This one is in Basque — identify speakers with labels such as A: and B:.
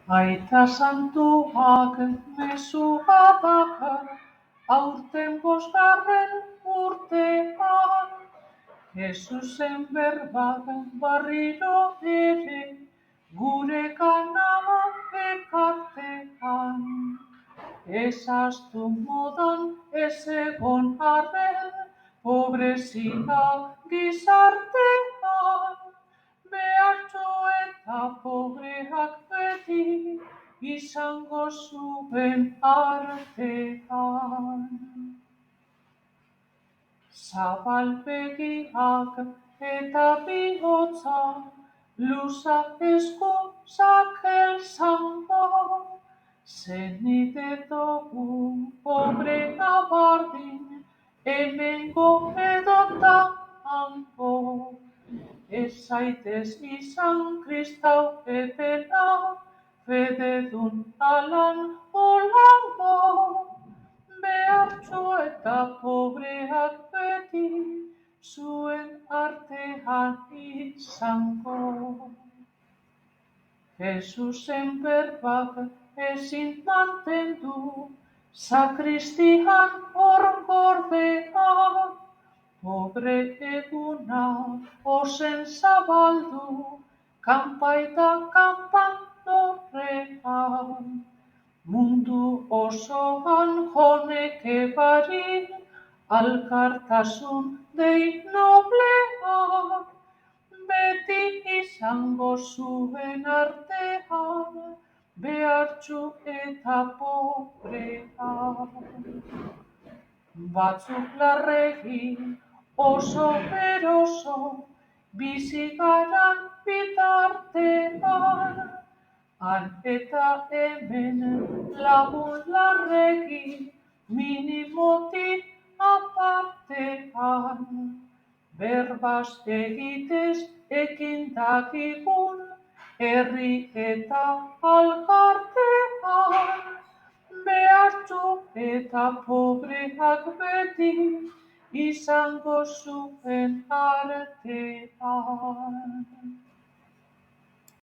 A: Aita santuak mezua dakar, aurten 5. urtean. Jesusen berbak berriro ere, gure gana ekartean. Ezaztu modan ez egon arren, pobrezia gizartean. Behartxo eta pobreak beti, izango zuen artean. Zabalbegiak eta bihotza, luzak esku zakel zamba. Zenide dugu pobrea bardin, hemengo edota hango. Ez zaitez izan kristau epela, fededun alan holango. Behartxo eta pobreak beti, zuen artean izango. Jesusen berbak ezin mantendu, sakristian hor gordea. Pobre eguna ozen zabaldu, kanpaita kanpan dorrean. Mundu osoan joneke barin, alkartasun dei noblea. Beti izango zuen artean, behartxu eta pobrea. Batzuk larregi oso eroso, bizi garan bitartean. Han eta hemen lagun larregi, minimotik apartean. Berbaz egitez ekin dakigun, herri eta alkartean. Behartxo eta pobreak beti, izango zuen artean.